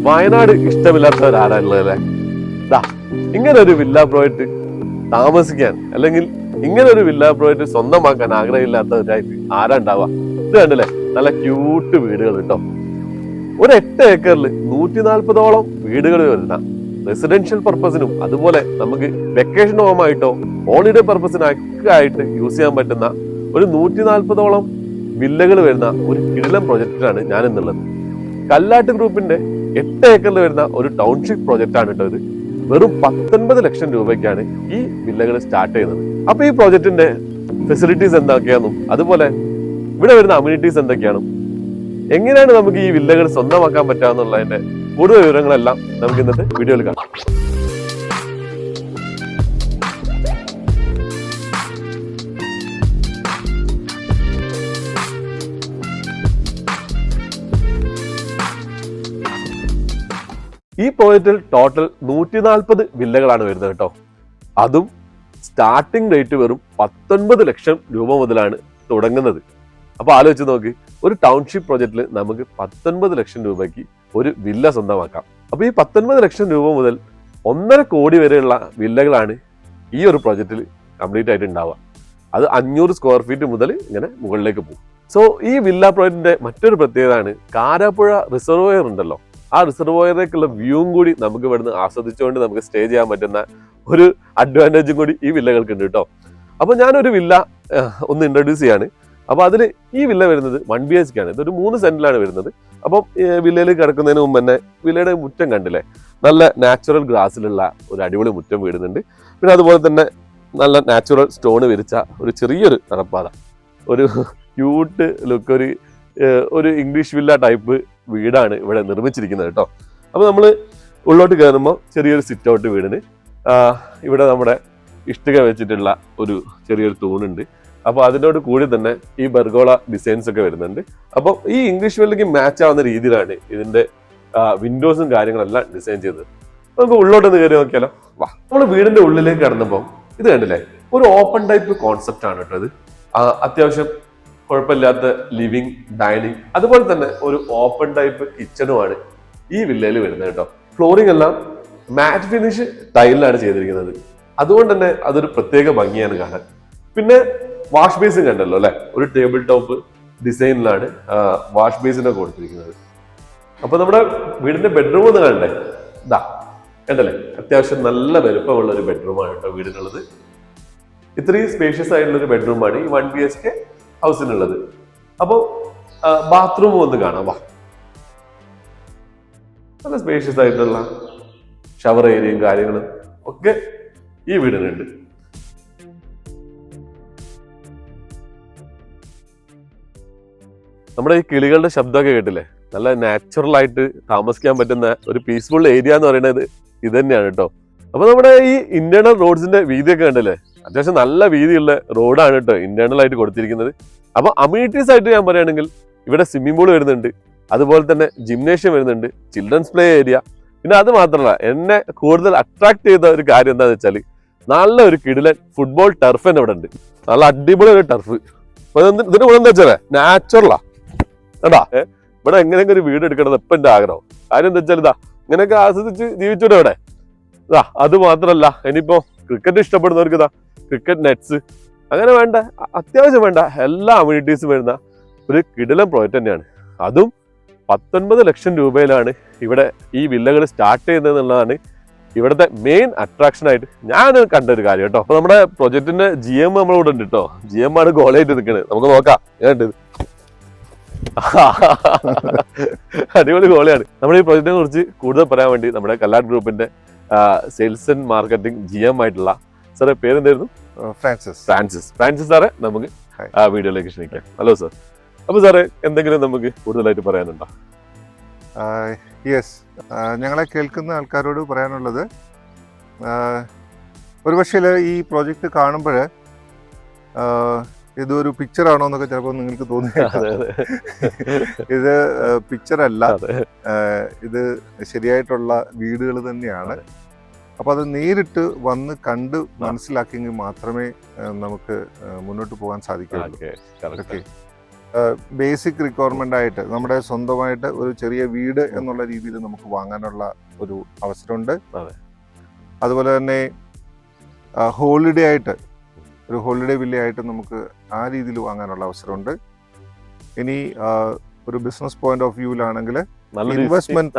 വയനാട് ഇഷ്ടമില്ലാത്തവരാരല്ലേ? ഇങ്ങനെ ഒരു villa project താമസിക്കാൻ അല്ലെങ്കിൽ ഇങ്ങനെ ഒരു വില്ല പ്രോജക്റ്റ് സ്വന്തമാക്കാൻ ആഗ്രഹമില്ലാത്തവരായിട്ട് ആരാ ഉണ്ടാവുക? ഇത് കണ്ടില്ലേ, നല്ല ക്യൂട്ട് വീടുകൾ കേട്ടോ. ഒരു 8 ഏക്കറിൽ 140ഓളം വീടുകൾ വരുന്ന റെസിഡൻഷ്യൽ പർപ്പസിനും അതുപോലെ നമുക്ക് വെക്കേഷൻ ഹോമായിട്ടോ ഹോളിഡേ പർപ്പസിനൊക്കെ ആയിട്ട് യൂസ് ചെയ്യാൻ പറ്റുന്ന ഒരു 140ഓളം വില്ലകൾ വരുന്ന ഒരു കിടിലൻ പ്രൊജക്റ്റിലാണ് ഞാൻ എന്നുള്ളത്. കല്ലാട്ട് ഗ്രൂപ്പിന്റെ 8 ഏക്കറിൽ വരുന്ന ഒരു ടൗൺഷിപ്പ് പ്രൊജക്റ്റ് ആണ് കേട്ടോ ഇത്. വെറും 19 ലക്ഷം രൂപയ്ക്കാണ് ഈ വില്ലകൾ സ്റ്റാർട്ട് ചെയ്യുന്നത്. അപ്പൊ ഈ പ്രോജക്റ്റിന്റെ ഫെസിലിറ്റീസ് എന്തൊക്കെയാണെന്നും അതുപോലെ ഇവിടെ വരുന്ന അമ്യൂണിറ്റീസ് എന്തൊക്കെയാണ്, എങ്ങനെയാണ് നമുക്ക് ഈ വില്ലകൾ സ്വന്തമാക്കാൻ പറ്റാന്നുള്ളതിന്റെ കൂടുതൽ വിവരങ്ങളെല്ലാം നമുക്ക് ഇന്നത്തെ വീഡിയോയിൽ കാണാം. ഈ പ്രോജക്റ്റിൽ ടോട്ടൽ 140 വില്ലകളാണ് വരുന്നത് കേട്ടോ. അതും സ്റ്റാർട്ടിംഗ് റേറ്റ് വെറും 19 ലക്ഷം രൂപ മുതലാണ് തുടങ്ങുന്നത്. അപ്പൊ ആലോചിച്ച് നോക്ക്, ഒരു ടൗൺഷിപ്പ് പ്രോജക്റ്റിൽ നമുക്ക് 19 ലക്ഷം രൂപയ്ക്ക് ഒരു വില്ല സ്വന്തമാക്കാം. അപ്പൊ ഈ 19 ലക്ഷം രൂപ മുതൽ 1.5 കോടി വരെയുള്ള വില്ലകളാണ് ഈ ഒരു പ്രോജക്റ്റിൽ കംപ്ലീറ്റ് ആയിട്ട് ഉണ്ടാവുക. അത് 500 സ്ക്വയർ ഫീറ്റ് മുതൽ ഇങ്ങനെ മുകളിലേക്ക് പോകും. സോ ഈ വില്ല പ്രോജക്റ്റിന്റെ മറ്റൊരു പ്രത്യേകതയാണ് കാരാപ്പുഴ റിസർവോയർ ഉണ്ടല്ലോ, ആ റിസർവോയറിലേക്കുള്ള വ്യൂവും കൂടി നമുക്ക് ഇവിടുന്ന് ആസ്വദിച്ചുകൊണ്ട് നമുക്ക് സ്റ്റേ ചെയ്യാൻ പറ്റുന്ന ഒരു അഡ്വാൻറ്റേജും കൂടി ഈ വില്ലകൾക്ക് ഉണ്ട് കേട്ടോ. അപ്പൊ ഞാനൊരു വില്ല ഒന്ന് ഇൻട്രൊഡ്യൂസ് ചെയ്യാണ്. അപ്പൊ അതിൽ ഈ വില്ല വരുന്നത് 1 BHK ആണ്. ഇതൊരു 3 സെന്റിലാണ് വരുന്നത്. അപ്പം വില്ലയിൽ കിടക്കുന്നതിന് മുമ്പ് തന്നെ വില്ലയുടെ മുറ്റം കണ്ടില്ലേ, നല്ല നാച്ചുറൽ ഗ്രാസിലുള്ള ഒരു അടിപൊളി മുറ്റം വീടുന്നുണ്ട്. പിന്നെ അതുപോലെ തന്നെ നല്ല നാച്ചുറൽ സ്റ്റോൺ വിരിച്ച ഒരു ചെറിയൊരു നടപ്പാത, ഒരു ക്യൂട്ട് ലുക്ക്, ഒരു ഇംഗ്ലീഷ് വില്ല ടൈപ്പ് വീടാണ് ഇവിടെ നിർമ്മിച്ചിരിക്കുന്നത് കേട്ടോ. അപ്പൊ നമ്മൾ ഉള്ളോട്ട് കയറുമ്പോൾ ചെറിയൊരു സിറ്റ് ഔട്ട് വീടിന് ഇവിടെ നമ്മുടെ ഇഷ്ടിക വെച്ചിട്ടുള്ള ഒരു ചെറിയൊരു തൂണുണ്ട്. അപ്പൊ അതിനോട് കൂടി തന്നെ ഈ ബർഗോള ഡിസൈൻസ് ഒക്കെ വരുന്നുണ്ട്. അപ്പം ഈ ഇംഗ്ലീഷ് വില്ലയ്ക്ക് മാച്ച് ആവുന്ന രീതിയിലാണ് ഇതിന്റെ വിൻഡോസും കാര്യങ്ങളെല്ലാം ഡിസൈൻ ചെയ്തത്. നമുക്ക് ഉള്ളോട്ടൊന്ന് കയറി നോക്കിയാലോ, വാ. നമ്മൾ വീടിന്റെ ഉള്ളിലേക്ക് കടന്നപ്പോൾ ഇത് കണ്ടില്ലേ, ഒരു ഓപ്പൺ ടൈപ്പ് കോൺസെപ്റ്റ് ആണ് കേട്ടോ ഇത്. അത്യാവശ്യം കുഴപ്പമില്ലാത്ത ലിവിങ്, ഡൈനിങ്, അതുപോലെ തന്നെ ഒരു ഓപ്പൺ ടൈപ്പ് കിച്ചണുമാണ് ഈ വില്ലയിൽ വരുന്നത് കേട്ടോ. ഫ്ലോറിംഗ് എല്ലാം മാറ്റ് ഫിനിഷ് ടൈലിലാണ് ചെയ്തിരിക്കുന്നത്. അതുകൊണ്ട് തന്നെ അതൊരു പ്രത്യേക ഭംഗിയാണ് കാണാൻ. പിന്നെ വാഷ് ബേസിൻ കണ്ടല്ലോ അല്ലെ, ഒരു ടേബിൾ ടോപ്പ് ഡിസൈനിലാണ് വാഷ് ബേസിനൊക്കെ കൊടുത്തിരിക്കുന്നത്. അപ്പൊ നമ്മുടെ വീടിന്റെ ബെഡ്റൂം ഒന്ന് കണ്ടേ, ഇതാ കണ്ടല്ലേ, അത്യാവശ്യം നല്ല വലുപ്പമുള്ള ഒരു ബെഡ്റൂമാണ് കേട്ടോ വീടിനുള്ളത്. ഇത്രയും സ്പേഷ്യസ് ആയിട്ടുള്ള ഒരു ബെഡ്റൂമാണ് ഈ 1 BHK ഹൗസിനുള്ളത്. അപ്പൊ ബാത്റൂം ഒന്ന് കാണാം, വാ. നല്ല സ്പേഷ്യസ് ആയിട്ടുള്ള ഷവർ ഏരിയയും കാര്യങ്ങളും ഒക്കെ ഈ വീടിനുണ്ട്. നമ്മുടെ ഈ കിളികളുടെ ശബ്ദമൊക്കെ കേട്ടില്ലേ, നല്ല നാച്ചുറൽ ആയിട്ട് താമസിക്കാൻ പറ്റുന്ന ഒരു പീസ്ഫുൾ ഏരിയ എന്ന് പറയുന്നത് ഇത് തന്നെയാണ് കേട്ടോ. അപ്പൊ നമ്മുടെ ഈ ഇന്റേണൽ റോഡ്സിന്റെ വീതിയൊക്കെ കണ്ടില്ലേ, അത്യാവശ്യം നല്ല വീതിയുള്ള റോഡാണ് കേട്ടോ ഇന്റേണൽ ആയിട്ട് കൊടുത്തിരിക്കുന്നത്. അപ്പൊ അമ്യൂണിറ്റീസ് ആയിട്ട് ഞാൻ പറയുകയാണെങ്കിൽ ഇവിടെ സ്വിമ്മിംഗ് പൂൾ വരുന്നുണ്ട്, അതുപോലെ തന്നെ ജിംനേഷ്യം വരുന്നുണ്ട്, ചിൽഡ്രൻസ് പ്ലേ ഏരിയ. പിന്നെ അത് മാത്രമല്ല, എന്നെ കൂടുതൽ അട്രാക്ട് ചെയ്ത ഒരു കാര്യം എന്താണെന്ന് വെച്ചാൽ നല്ല ഒരു കിടിലൻ ഫുട്ബോൾ ടർഫ് തന്നെ ഇവിടെ ഉണ്ട്. നല്ല അടിപൊളി ഒരു ടർഫ്. അപ്പൊ ഇതിന്റെ ഗുണം എന്താ വെച്ചാലേ നാച്ചുറലാ കേട്ടാ. ഇവിടെ എങ്ങനെയെങ്കിലും ഒരു വീട് എടുക്കണം എപ്പം എന്റെ ആഗ്രഹം. കാര്യം എന്താ വെച്ചാൽ ഇതാ ഇങ്ങനെയൊക്കെ ആസ്വദിച്ച് ജീവിച്ചൂടെ ഇവിടെ. ഇതാ അത് മാത്രല്ല, ഇനിയിപ്പോ ക്രിക്കറ്റ് ഇഷ്ടപ്പെടുന്നവർക്ക് ഇതാ ക്രിക്കറ്റ് നെറ്റ്സ്, അങ്ങനെ വേണ്ട അത്യാവശ്യം വേണ്ട എല്ലാ അമ്യൂണിറ്റീസും വരുന്ന ഒരു കിടിലൻ പ്രോജക്റ്റ് തന്നെയാണ്. അതും 19 ലക്ഷം രൂപയിലാണ് ഇവിടെ ഈ വില്ലകൾ സ്റ്റാർട്ട് ചെയ്യുന്നത് എന്നുള്ളതാണ് ഇവിടുത്തെ മെയിൻ അട്രാക്ഷൻ ആയിട്ട് ഞാൻ കണ്ട ഒരു കാര്യം കേട്ടോ. അപ്പൊ നമ്മുടെ പ്രൊജക്ടിന്റെ GM നമ്മളിവിടെ ഉണ്ട് കേട്ടോ. GM ആണ് ഗോളായിട്ട് നിൽക്കുന്നത്. നമുക്ക് നോക്കാം ഏണ്ടത്. അടിപൊളി ഗോളിയാണ്. നമ്മുടെ ഈ പ്രൊജക്റ്റിനെ കുറിച്ച് കൂടുതൽ പറയാൻ വേണ്ടി നമ്മുടെ കല്ലാട്ട് ഗ്രൂപ്പിന്റെ സെയിൽസ് ആൻഡ് മാർക്കറ്റിംഗ് GM ആയിട്ടുള്ള സാറേ, പേരെന്തായിരുന്നു? ഫ്രാൻസിസ് സാറെ നമുക്ക് ആ വീഡിയോയിലേക്ക് ക്ഷണിക്കാം. Hello sir. അപ്പൊ സാറേ, എന്തെങ്കിലും നമുക്ക് കൂടുതലായിട്ട് പറയാനുണ്ടോ? യെസ്, ഞങ്ങളെ കേൾക്കുന്ന ആൾക്കാരോട് പറയാനുള്ളത്, ഒരുപക്ഷെ ഈ പ്രോജക്റ്റ് കാണുമ്പോൾ ഇതൊരു പിക്ചറാണോ എന്നൊക്കെ ചിലപ്പോൾ നിങ്ങൾക്ക് തോന്നിയേക്കാം. ഇത് പിക്ചറല്ല, ഇത് ശരിയായിട്ടുള്ള വീടുകൾ തന്നെയാണ്. അപ്പോൾ അത് നേരിട്ട് വന്ന് കണ്ട് മനസ്സിലാക്കിയെങ്കിൽ മാത്രമേ നമുക്ക് മുന്നോട്ട് പോകാൻ സാധിക്കുകയുള്ളൂ. ഓക്കെ, ബേസിക് റിക്വയർമെൻ്റ് ആയിട്ട് നമ്മുടെ സ്വന്തമായിട്ട് ഒരു ചെറിയ വീട് എന്നുള്ള രീതിയിൽ നമുക്ക് വാങ്ങാനുള്ള ഒരു അവസരമുണ്ട്. അതുപോലെ തന്നെ ഹോളിഡേ ആയിട്ട് ഒരു ഹോളിഡേ വില്ലയായിട്ട് നമുക്ക് ആ രീതിയിൽ വാങ്ങാനുള്ള അവസരമുണ്ട്. ഇനി ഒരു ബിസിനസ് പോയിന്റ് ഓഫ് വ്യൂവിലാണെങ്കിൽ ഇൻവെസ്റ്റ്മെന്റ്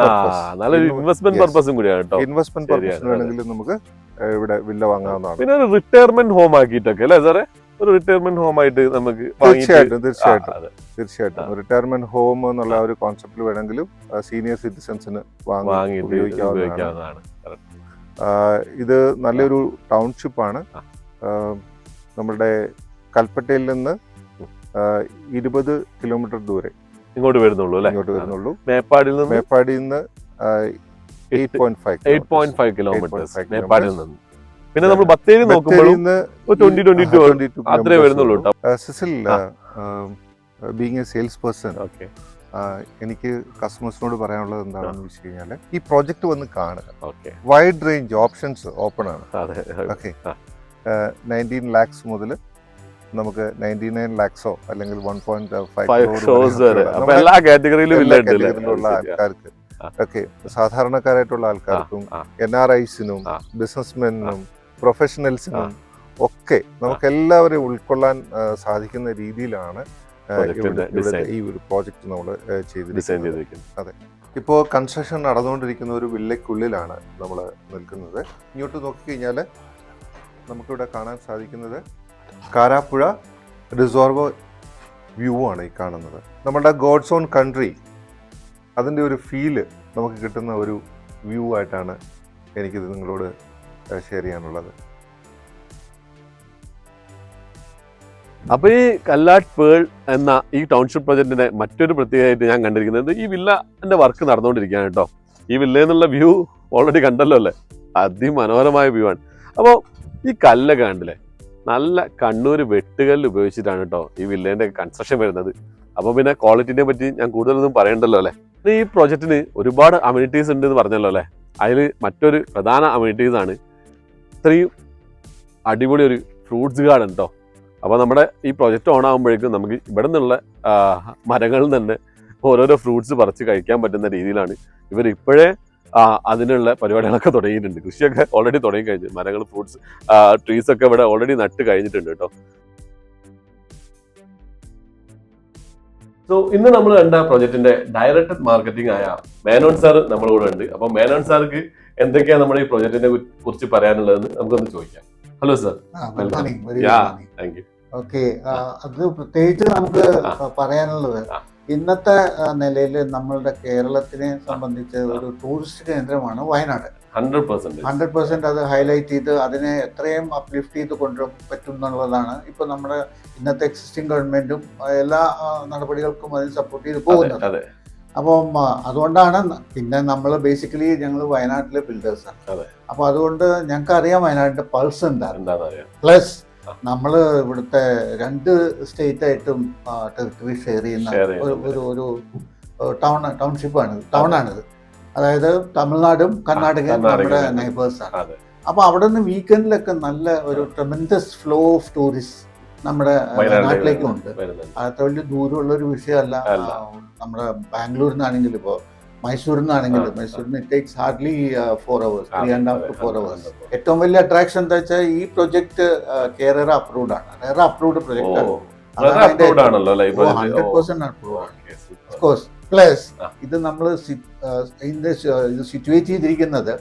പർപ്പസും വേണമെങ്കിൽ നമുക്ക് ഇവിടെ വില്ല വാങ്ങാവുന്നതാണ്. പിന്നെ ഒരു റിട്ടയർമെന്റ് ഹോം ആക്കിയിട്ടൊക്കെ അല്ലേ സാറേ? ഒരു റിട്ടയർമെന്റ് ഹോം ആയിട്ട് നമുക്ക് തീർച്ചയായിട്ടും റിട്ടയർമെന്റ് ഹോം എന്നുള്ള ഒരു കോൺസെപ്റ്റിൽ വേണമെങ്കിലും സീനിയർ സിറ്റിസൺസിന് വാങ്ങി ഉപയോഗിക്കാവുന്നതാണ്. ഇത് നല്ലൊരു ടൗൺഷിപ്പാണ്. നമ്മുടെ കൽപ്പറ്റയിൽ നിന്ന് 20 കിലോമീറ്റർ ദൂരെ ഇങ്ങോട്ട് വരുന്നുള്ളൂ. മേപ്പാടിയിൽ നിന്ന് 8.5 കിലോമീറ്റേഴ്സ് മേപ്പാടിൽ നിന്ന്. പിന്നെ നമ്മൾ ബത്തേരി നോക്കുമ്പോഴും 20-22 അത്രേ വരുന്നുള്ളൂ. സിസിൽ ബീങ് എ സെയിൽസ് പേഴ്സൺ, എനിക്ക് കസ്റ്റമേഴ്സിനോട് പറയാനുള്ളത് എന്താണെന്ന് വെച്ച് കഴിഞ്ഞാൽ ഈ പ്രോജക്റ്റ് വന്ന് കാണുക. വൈഡ് റേഞ്ച് ഓപ്ഷൻസ് ഓപ്പൺ ആണ്. ഓക്കെ, 19 lakhs മുതൽ നമുക്ക് 99 lakhsോ അല്ലെങ്കിൽ 1.5 എല്ലാ കാറ്റഗറിയിലുള്ള ആൾക്കാർക്ക്, ഓക്കെ, സാധാരണക്കാരായിട്ടുള്ള ആൾക്കാർക്കും NRIസിനും ബിസിനസ്മെനും പ്രൊഫഷണൽസിനും ഒക്കെ നമുക്ക് എല്ലാവരെയും ഉൾക്കൊള്ളാൻ സാധിക്കുന്ന രീതിയിലാണ് ഈ ഒരു പ്രോജക്റ്റ് നമ്മൾ ചെയ്തിരിക്കുന്നത്. അതെ, ഇപ്പോൾ കൺസ്ട്രക്ഷൻ നടന്നുകൊണ്ടിരിക്കുന്ന ഒരു വില്ലയ്ക്കുള്ളിലാണ് നമ്മൾ നിൽക്കുന്നത്. ഇങ്ങോട്ട് നോക്കിക്കഴിഞ്ഞാൽ നമുക്കിവിടെ കാണാൻ സാധിക്കുന്നത് കാരാപ്പുഴ റിസോർവ് വ്യൂ ആണ് ഈ കാണുന്നത്. നമ്മുടെ ഗോഡ്സ് ഓൺ കൺട്രി അതിൻ്റെ ഒരു ഫീല് നമുക്ക് കിട്ടുന്ന ഒരു വ്യൂ ആയിട്ടാണ് എനിക്കിത് നിങ്ങളോട് ഷെയർ ചെയ്യാനുള്ളത്. അപ്പൊ ഈ കല്ലാട്ട് പേൾ എന്ന ഈ ടൗൺഷിപ്പ് പ്രൊജക്ടിന്റെ മറ്റൊരു പ്രത്യേകതയായിട്ട് ഞാൻ കണ്ടിരിക്കുന്നത് ഈ വില്ലന്റെ വർക്ക് നടന്നുകൊണ്ടിരിക്കുകയാണ് കേട്ടോ. ഈ വില്ലയിൽ നിന്നുള്ള വ്യൂ ഓൾറെഡി കണ്ടല്ലോ അല്ലേ? അതിമനോഹരമായ വ്യൂ ആണ്. അപ്പോൾ ഈ കല്ലൊക്കെ കണ്ടില്ലേ, നല്ല കണ്ണൂർ വെട്ടുകല്ല് ഉപയോഗിച്ചിട്ടാണ് കേട്ടോ ഈ വില്ലേന്റെ കൺസ്ട്രക്ഷൻ വരുന്നത്. അപ്പൊ പിന്നെ ക്വാളിറ്റിനെ പറ്റി ഞാൻ കൂടുതലൊന്നും പറയണ്ടല്ലോ അല്ലേ? ഈ പ്രൊജക്ടിന് ഒരുപാട് അമ്യൂണിറ്റീസ് ഉണ്ട് എന്ന് പറഞ്ഞല്ലോ അല്ലേ? അതിൽ മറ്റൊരു പ്രധാന അമ്യൂണിറ്റീസ് ആണ് ഇത്രയും അടിപൊളി ഒരു ഫ്രൂട്ട്സ് ഗാർഡൻ കേട്ടോ. അപ്പോൾ നമ്മുടെ ഈ പ്രൊജക്റ്റ് ഓൺ ആകുമ്പോഴേക്കും നമുക്ക് ഇവിടെ നിന്നുള്ള മരങ്ങളിൽ തന്നെ ഓരോരോ ഫ്രൂട്ട്സ് പറിച്ച് കഴിക്കാൻ പറ്റുന്ന രീതിയിലാണ് ഇവർ ഇപ്പോഴേ അതിനുള്ള പരിപാടികളൊക്കെ തുടങ്ങിയിട്ടുണ്ട്. കൃഷിയൊക്കെ ഓൾറെഡി തുടങ്ങി കഴിഞ്ഞു. മരങ്ങൾ, ഫ്രൂട്ട്സ്, ട്രീസ് ഒക്കെ ഇവിടെ ഓൾറെഡി നട്ട് കഴിഞ്ഞിട്ടുണ്ട് കേട്ടോ. സോ ഇന്ന് നമ്മൾ കണ്ട പ്രൊജക്ടിന്റെ ഡയറക്ടർ മാർക്കറ്റിംഗ് ആയ മേനോൻ സാർ നമ്മുടെ കൂടെ ഉണ്ട്. അപ്പൊ മേനോൻ സാർക്ക് എന്തൊക്കെയാണ് നമ്മുടെ ഈ പ്രൊജക്ടിനെ കുറിച്ച് പറയാനുള്ളതെന്ന് നമുക്കൊന്ന് ചോദിക്കാം. Hello sir. Thank you. Okay, അത് പ്രത്യേകിച്ച് നമുക്ക് പറയാനുള്ളത് ഇന്നത്തെ നിലയിൽ നമ്മളുടെ കേരളത്തിനെ സംബന്ധിച്ച് ഒരു ടൂറിസ്റ്റ് കേന്ദ്രമാണ് വയനാട്. 100% അത് ഹൈലൈറ്റ് ചെയ്ത് അതിനെ എത്രയും അപ്ലിഫ്റ്റ് ചെയ്ത് കൊണ്ടുവരാൻ പറ്റും എന്നുള്ളതാണ് ഇപ്പോൾ നമ്മുടെ ഇന്നത്തെ എക്സിസ്റ്റിംഗ് ഗവൺമെന്റും എല്ലാ നടപടികൾക്കും അതിന് സപ്പോർട്ട് ചെയ്ത് പോകുന്നത്. അപ്പം അതുകൊണ്ടാണ് പിന്നെ നമ്മൾ ബേസിക്കലി ഞങ്ങൾ വയനാട്ടിലെ ബിൽഡേഴ്സാണ്. അപ്പോൾ അതുകൊണ്ട് ഞങ്ങൾക്ക് അറിയാം വയനാടിന്റെ പൾസ് എന്താ. പ്ലസ് നമ്മൾ ഇവിടുത്തെ 2 സ്റ്റേറ്റായിട്ടും ടെറിട്ടറി ഷെയർ ചെയ്യുന്ന ഒരു ടൗണാണിത്. അതായത് തമിഴ്നാടും കർണാടകയും നമ്മുടെ നെയ്ബേഴ്സാണ്. അപ്പോൾ അവിടെ നിന്ന് വീക്കെൻഡിലൊക്കെ നല്ല ഒരു ട്രെമൻഡസ് ഫ്ലോ ഓഫ് ടൂറിസ്റ്റ് നമ്മുടെ നാട്ടിലേക്കും ഉണ്ട്. അത്ര വലിയ ദൂരമുള്ള ഒരു വിഷയമല്ല. നമ്മുടെ ബാംഗ്ലൂരിൽ നിന്നാണെങ്കിലും ഇപ്പോൾ മൈസൂരിൽ നിന്നാണെങ്കിലും മൈസൂരിന് it takes hardly 4 hours, 3.5 to 4 hours. ഏറ്റവും വലിയ അട്രാക്ഷൻ എന്താ വെച്ചാൽ ഈ പ്രൊജക്ട് RERA അപ്രൂവ്ഡ് ആണ്. RERA അപ്രൂവ്ഡ് പ്രൊജക്ട് ആണ്. 100% അപ്രൂവ്ഡ് ആണ്. Of course. പ്ലസ് ഇത് നമ്മൾ ഇത് സിറ്റുവേറ്റ് ചെയ്തിരിക്കുന്നത്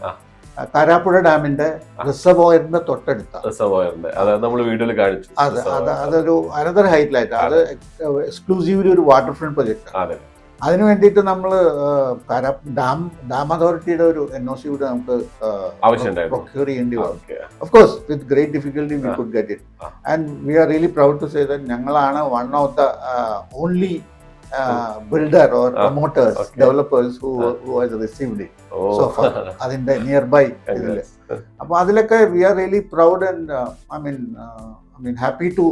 കാരാപ്പുഴ ഡാമിന്റെ റിസർവോയറിന്റെ തൊട്ടടുത്ത അതൊരു അനദർ ഹൈറ്റിലായിട്ട് അത് എക്സ്ക്ലൂസീവ്ലി ഒരു വാട്ടർ ഫ്രണ്ട് പ്രൊജക്ട് ആണ്. അതിനു വേണ്ടിയിട്ട് നമ്മൾ ഡാം അതോറിറ്റിയുടെ ഒരു NOC കൂടെ നമുക്ക് പ്രൊക്യൂർ ചെയ്യേണ്ടി വന്നു. Of course with great difficulty we could get it. And we are really proud to say that ഞങ്ങളാണ് one of the only builder or promoters, developers who has received it so far. അതിന്റെ near by ഇതില്. അപ്പോൾ അതിലൊക്കെ we are really proud and I mean happy to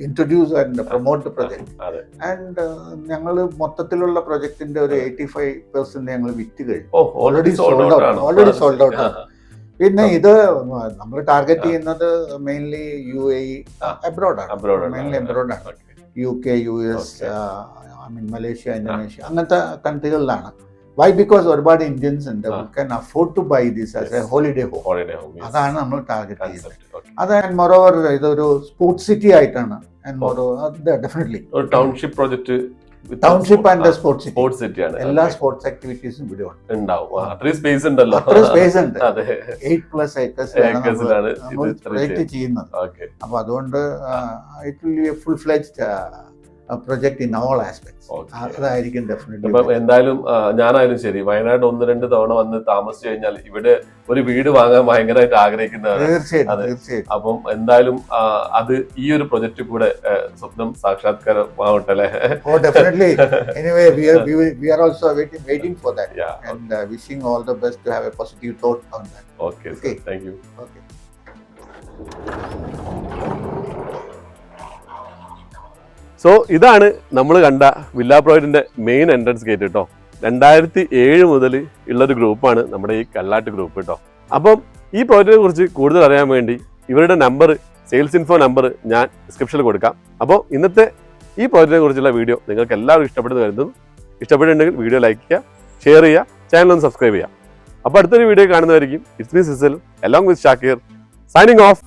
introduce and promote the project. And ഞങ്ങൾ മൊത്തത്തിലുള്ള പ്രൊജക്ടിന്റെ ഒരു 85% ഞങ്ങൾ വിറ്റ് കഴിഞ്ഞു. Already sold out. പിന്നെ ഇത് നമ്മൾ ടാർഗറ്റ് ചെയ്യുന്നത് mainly UAE, അബ്രോഡാണ്. UK, US, Malaysia, Indonesia, അങ്ങനത്തെ കൺട്രികളിലാണ്. Why? Because ഒരുപാട് ഇന്ത്യൻസ് ഉണ്ട് who can afford to buy this as a holiday home. അതാണ് നമ്മൾ ടാർഗറ്റ് ചെയ്യുന്നത്. അത് ആൻഡ് മോറോവർ ഇതൊരു സ്പോർട്സ് സിറ്റി ആയിട്ടാണ്. ആൻഡ് മോറോവർ ഡെഫിനറ്റ്ലി ഒരു township project, township and sports city ആണ്. എല്ലാ സ്പോർട്സ് ആക്ടിവിറ്റീസും ഇവിടെ ഉണ്ടാവും. അത്രയും സ്പേസ് ഉണ്ടല്ലോ. അത്രയും സ്പേസ് ഉണ്ട്. 8+ ഏക്കേഴ്സിലാണ് പ്രൊജക്ട് ചെയ്യുന്നത്. അപ്പൊ അതുകൊണ്ട് it will be A full fledged project in all aspects. അതായിരിക്കും ഡെഫിനറ്റ്ലി. എന്തായാലും ഞാനായാലും ശരി, വയനാട് 1-2 തവണ വന്ന് താമസിച്ചു കഴിഞ്ഞാൽ ഇവിടെ ഒരു വീട് വാങ്ങാൻ ഭയങ്കരമായിട്ട് ആഗ്രഹിക്കുന്നതാണ്. തീർച്ചയായിട്ടും. അപ്പം എന്തായാലും അത് ഈ ഒരു പ്രൊജക്ട് കൂടെ സ്വപ്നം സാക്ഷാത്കാരമാവട്ടെ അല്ലേ? Definitely. Anyway, we are also waiting for that. And wishing all the best to have a positive thought on that. Okay. Sir. Thank you. Okay. So ഇതാണ് നമ്മൾ കണ്ട വില്ല പ്രോജക്റ്റിന്റെ മെയിൻ എൻട്രൻസ് ഗേറ്റ് കേട്ടോ. 2007 മുതൽ ഉള്ളൊരു ഗ്രൂപ്പാണ് നമ്മുടെ ഈ കല്ലാട്ട് ഗ്രൂപ്പ് കേട്ടോ. അപ്പം ഈ പ്രോജക്റ്റിനെ കുറിച്ച് കൂടുതൽ അറിയാൻ വേണ്ടി ഇവരുടെ നമ്പർ, സെയിൽസ് ഇൻഫോ നമ്പർ ഞാൻ ഡിസ്ക്രിപ്ഷനിൽ കൊടുക്കാം. അപ്പോൾ ഇന്നത്തെ ഈ പ്രോജക്റ്റിനെ കുറിച്ചുള്ള വീഡിയോ നിങ്ങൾക്ക് എല്ലാവർക്കും ഇഷ്ടപ്പെടുന്നു കരുതുന്നു. ഇഷ്ടപ്പെട്ടിട്ടുണ്ടെങ്കിൽ വീഡിയോ ലൈക്ക് ചെയ്യുക, ഷെയർ ചെയ്യുക, ചാനൽ ഒന്ന് സബ്സ്ക്രൈബ് ചെയ്യുക. അപ്പോൾ അടുത്തൊരു വീഡിയോ കാണുന്നതായിരിക്കും. ഇറ്റ്സ് മീ സിസൽ along with Shakir signing off.